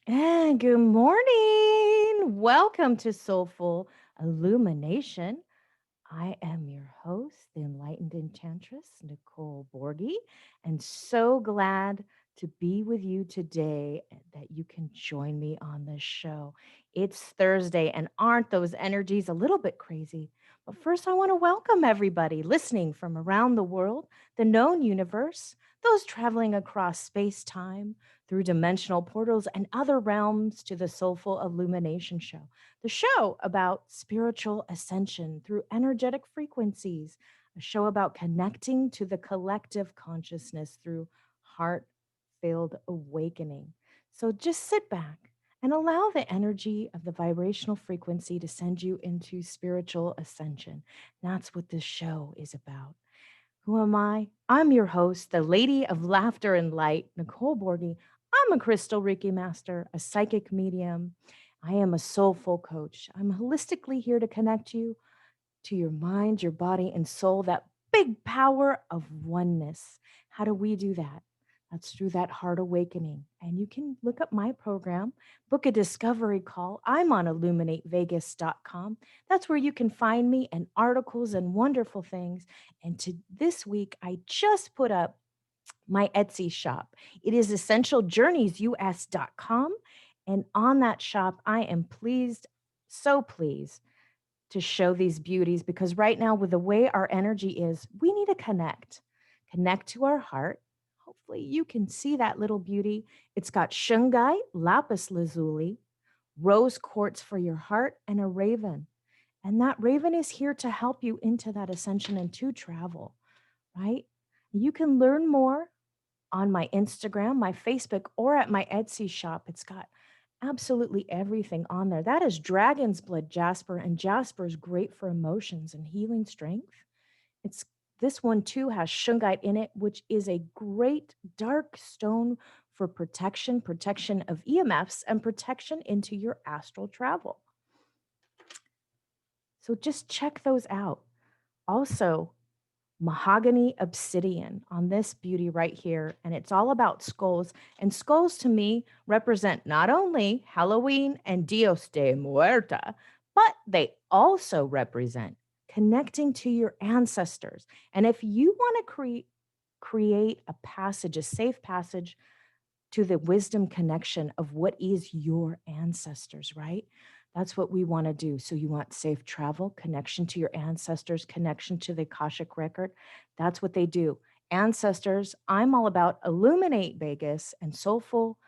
And good morning. Welcome to Soulful Illumination. I am your host, the Enlightened Enchantress, Nicole Borgie, and so glad to be with you today that you can join me on this show. It's Thursday, and aren't those energies a little bit crazy? But first, I want to welcome everybody listening from around the world, the known universe, those traveling across space time, through dimensional portals and other realms to the Soulful Illumination Show, the show about spiritual ascension through energetic frequencies, a show about connecting to the collective consciousness through heart filled awakening. So just sit back and allow the energy of the vibrational frequency to send you into spiritual ascension. That's what this show is about. Who am I? I'm your host, the Lady of Laughter and Light, Nicole Borgie. I'm a crystal Reiki master, a psychic medium. I am a soulful coach. I'm holistically here to connect you to your mind, your body, and soul, that big power of oneness. How do we do that? That's through that heart awakening. And you can look up my program, book a discovery call. I'm on IlluminateVegas.com. That's where you can find me and articles and wonderful things. And to this week, I just put up my Etsy shop. It is essentialjourneysus.com. And on that shop, I am pleased, so pleased to show these beauties, because right now, with the way our energy is, we need to connect to our heart. Hopefully you can see that little beauty. It's got shungite, lapis lazuli, rose quartz for your heart, and a raven. And that raven is here to help you into that ascension and to travel, right? You can learn more on my Instagram, my Facebook, or at my Etsy shop. It's got absolutely everything on there. That is dragon's blood jasper, and jasper is great for emotions and healing strength. It's this one too has shungite in it, which is a great dark stone for protection of EMFs and protection into your astral travel. So just check those out. Also, mahogany obsidian on this beauty right here. And it's all about skulls. And skulls to me represent not only Halloween and Dios de Muerta, but they also represent connecting to your ancestors. And if you want to create a passage, a safe passage to the wisdom connection of what is your ancestors, right? That's what we want to do. So you want safe travel, connection to your ancestors, connection to the Akashic record. That's what they do. Ancestors, I'm all about Illuminate Vegas and Soulful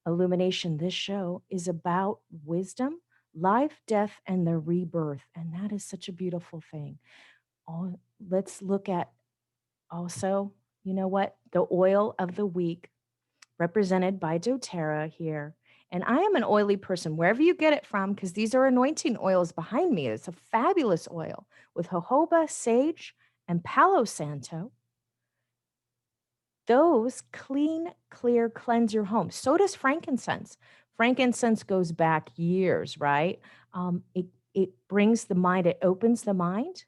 Illumination. This show is about wisdom, life, death, and the rebirth. And that is such a beautiful thing. Let's look at also, you know what? The oil of the week, represented by doTERRA here. And I am an oily person, wherever you get it from, because these are anointing oils behind me. It's a fabulous oil with jojoba, sage, and palo santo. Those clean, clear, cleanse your home. So does frankincense. Frankincense goes back years, right? It brings the mind, it opens the mind.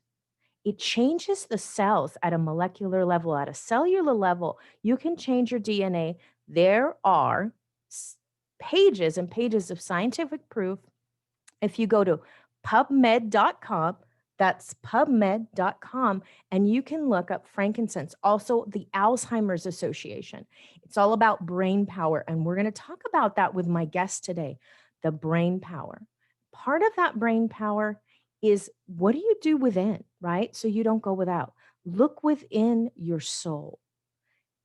It changes the cells at a molecular level, at a cellular level. You can change your DNA. There are pages and pages of scientific proof. If you go to pubmed.com, that's pubmed.com, and you can look up frankincense. Also, the Alzheimer's Association. It's all about brain power. And we're going to talk about that with my guest today, the brain power. Part of that brain power is, what do you do within, right? So you don't go without. Look within your soul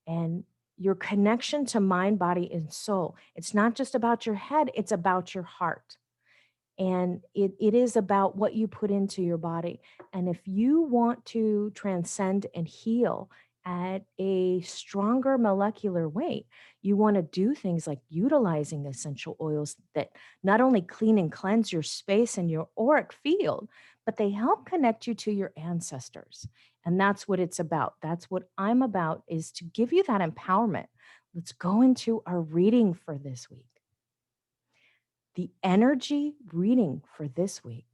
and your connection to mind, body, and soul. It's not just about your head, it's about your heart. And it is about what you put into your body. And if you want to transcend and heal at a stronger molecular weight, you want to do things like utilizing essential oils that not only clean and cleanse your space and your auric field, but they help connect you to your ancestors. And that's what it's about. That's what I'm about, is to give you that empowerment. Let's go into our reading for this week. The energy reading for this week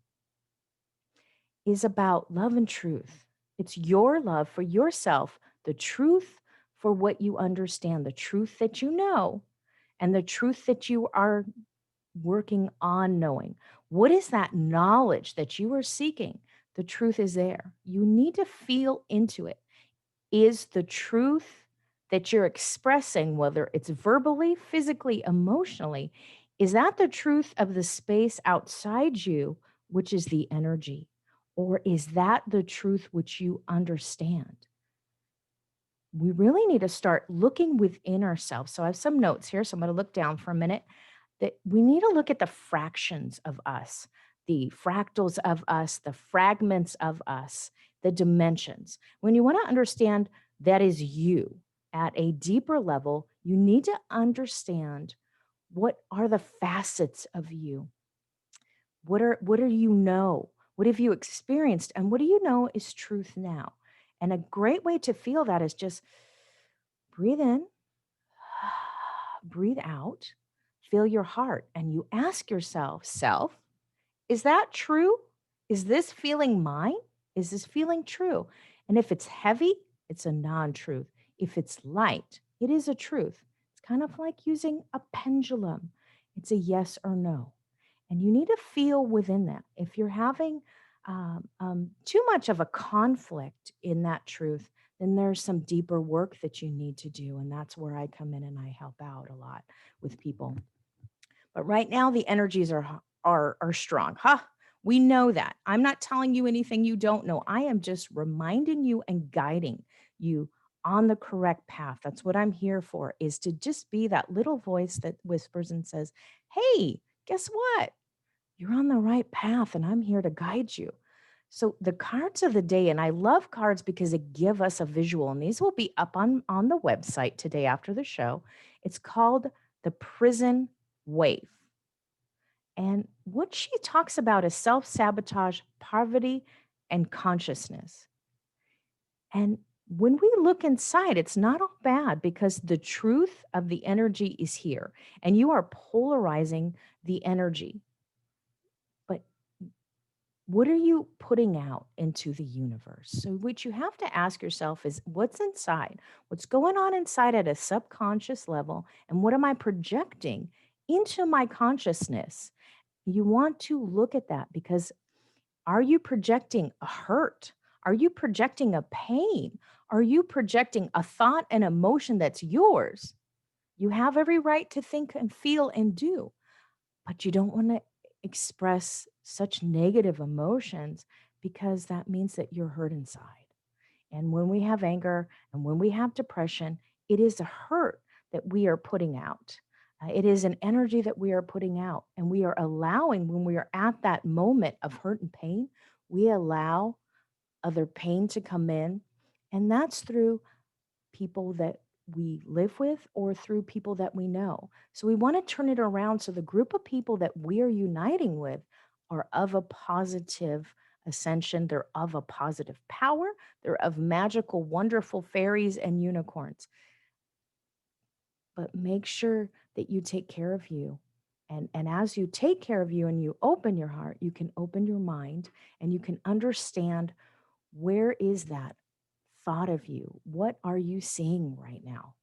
is about love and truth. It's your love for yourself, the truth for what you understand, the truth that you know, and the truth that you are working on knowing. What is that knowledge that you are seeking? The truth is there. You need to feel into it. Is the truth that you're expressing, whether it's verbally, physically, emotionally, is that the truth of the space outside you, which is the energy? Or is that the truth which you understand? We really need to start looking within ourselves. So I have some notes here. So I'm going to look down for a minute. That we need to look at the fractions of us, the fractals of us, the fragments of us, the dimensions. When you want to understand that is you at a deeper level, you need to understand what are the facets of you. What do you know? What have you experienced? And what do you know is truth now? And a great way to feel that is just breathe in, breathe out, feel your heart, and you ask yourself, self, is that true? Is this feeling mine? Is this feeling true? And if it's heavy, it's a non truth. If it's light, it is a truth. It's kind of like using a pendulum. It's a yes or no. And you need to feel within that. If you're having too much of a conflict in that truth, then there's some deeper work that you need to do. And that's where I come in and I help out a lot with people. But right now, the energies are strong. Huh? We know that. I'm not telling you anything you don't know. I am just reminding you and guiding you on the correct path. That's what I'm here for, is to just be that little voice that whispers and says, hey, guess what? You're on the right path and I'm here to guide you. So the cards of the day, and I love cards because they give us a visual, and these will be up on the website today after the show. It's called the Prison Wave. And what she talks about is self-sabotage, poverty, and consciousness. And when we look inside, it's not all bad because the truth of the energy is here, and you are polarizing the energy. But what are you putting out into the universe? So what you have to ask yourself is what's inside? What's going on inside at a subconscious level? And what am I projecting into my consciousness? You want to look at that because are you projecting a hurt? Are you projecting a pain? Are you projecting a thought and emotion that's yours? You have every right to think and feel and do, but you don't want to express such negative emotions because that means that you're hurt inside. And when we have anger and when we have depression, it is a hurt that we are putting out. It is an energy that we are putting out. And we are allowing, when we are at that moment of hurt and pain, we allow other pain to come in. And that's through people that we live with or through people that we know. So we want to turn it around so the group of people that we are uniting with are of a positive ascension. They're of a positive power. They're of magical, wonderful fairies and unicorns. But make sure that you take care of you. And as you take care of you and you open your heart, you can open your mind and you can understand where is that thought of you? What are you seeing right now?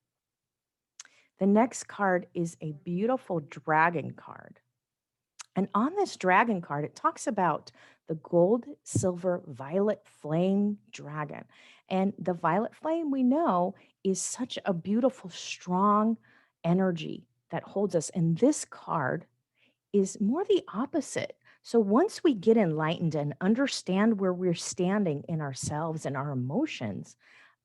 The next card is a beautiful dragon card. And on this dragon card, it talks about the gold, silver, violet flame dragon. And the violet flame, we know, is such a beautiful, strong energy that holds us. And this card is more the opposite. So once we get enlightened and understand where we're standing in ourselves and our emotions,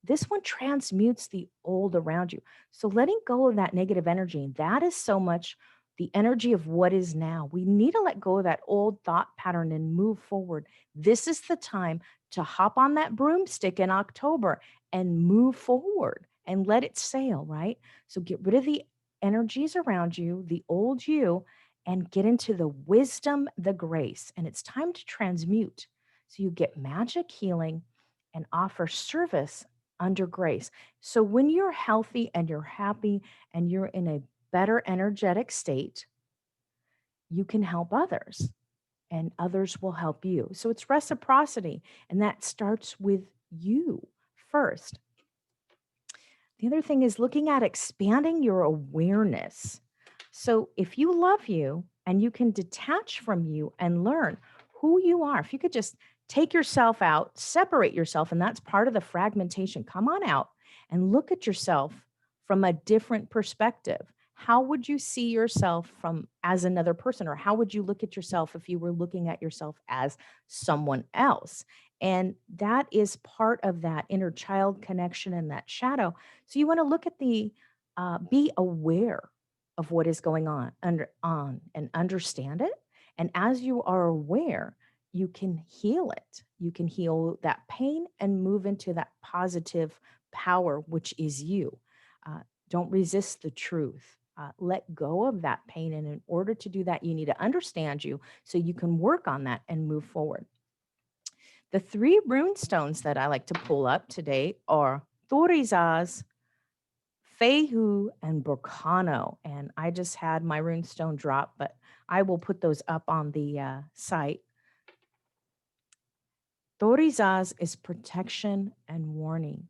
this one transmutes the old around you. So letting go of that negative energy, that is so much the energy of what is now. We need to let go of that old thought pattern and move forward. This is the time to hop on that broomstick in October and move forward and let it sail, right? So get rid of the energies around you, the old you, and get into the wisdom, the grace. And it's time to transmute. So you get magic healing and offer service under grace. So when you're healthy and you're happy and you're in a better energetic state, you can help others and others will help you. So it's reciprocity. And that starts with you first. The other thing is looking at expanding your awareness. So if you love you and you can detach from you and learn who you are, if you could just take yourself out, separate yourself, and that's part of the fragmentation. Come on out and look at yourself from a different perspective. How would you see yourself from as another person, or how would you look at yourself if you were looking at yourself as someone else? And that is part of that inner child connection and that shadow. So you want to look at the be aware of what is going on and understand it. And as you are aware, you can heal it. You can heal that pain and move into that positive power, which is you. Uh, don't resist the truth. Let go of that pain. And in order to do that, you need to understand you so you can work on that and move forward. The three runestones that I like to pull up today are Thurisaz, Fehu, and Berkano. And I just had my runestone drop, but I will put those up on the site. Thurisaz is protection and warning.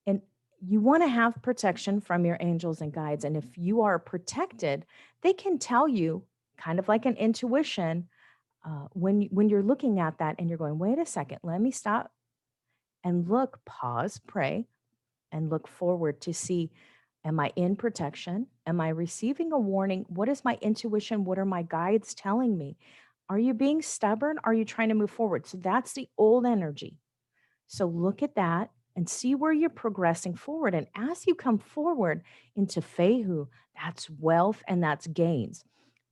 And you want to have protection from your angels and guides. And if you are protected, they can tell you, kind of like an intuition, when you're looking at that and you're going, wait a second, let me stop and look, pause, pray, and look forward to see, am I in protection? Am I receiving a warning? What is my intuition? What are my guides telling me? Are you being stubborn? Are you trying to move forward? So that's the old energy. So look at that and see where you're progressing forward. And as you come forward into Fehu, that's wealth and that's gains.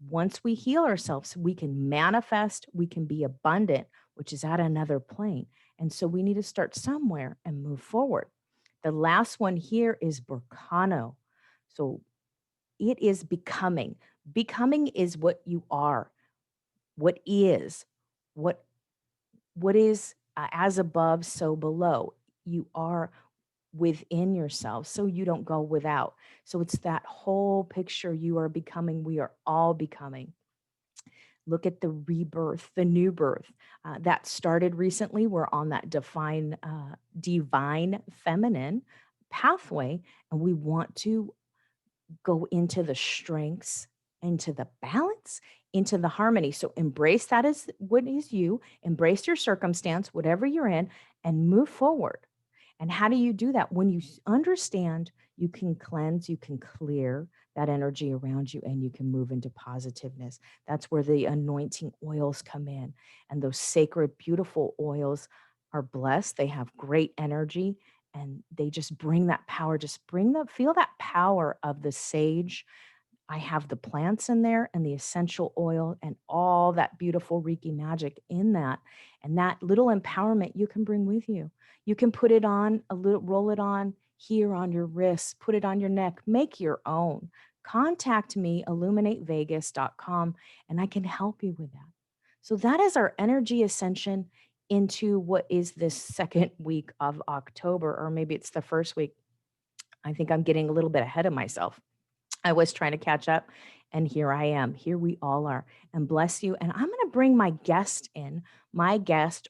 Once we heal ourselves, we can manifest, we can be abundant, which is at another plane. And so we need to start somewhere and move forward. The last one here is Berkano. So it is becoming. Becoming is what you are, what is, what is as above, so below. You are within yourself, so you don't go without. So it's that whole picture. You are becoming, we are all becoming. Look at the rebirth, the new birth that started recently. We're on that divine feminine pathway, and we want to go into the strengths, into the balance, into the harmony. So embrace that as what is you, embrace your circumstance, whatever you're in, and move forward. And how do you do that? When you understand, you can cleanse, you can clear that energy around you, and you can move into positiveness. That's where the anointing oils come in. And those sacred, beautiful oils are blessed. They have great energy and they just bring that power, feel that power of the sage. I have the plants in there and the essential oil and all that beautiful Reiki magic in that. And that little empowerment you can bring with you. You can put it on roll it on here on your wrists, put it on your neck, make your own. Contact me, IlluminateVegas.com, and I can help you with that. So that is our energy ascension into what is this second week of October, or maybe it's the first week. I think I'm getting a little bit ahead of myself. I was trying to catch up, and here I am. Here we all are. And bless you. And I'm going to bring my guest in. My guest,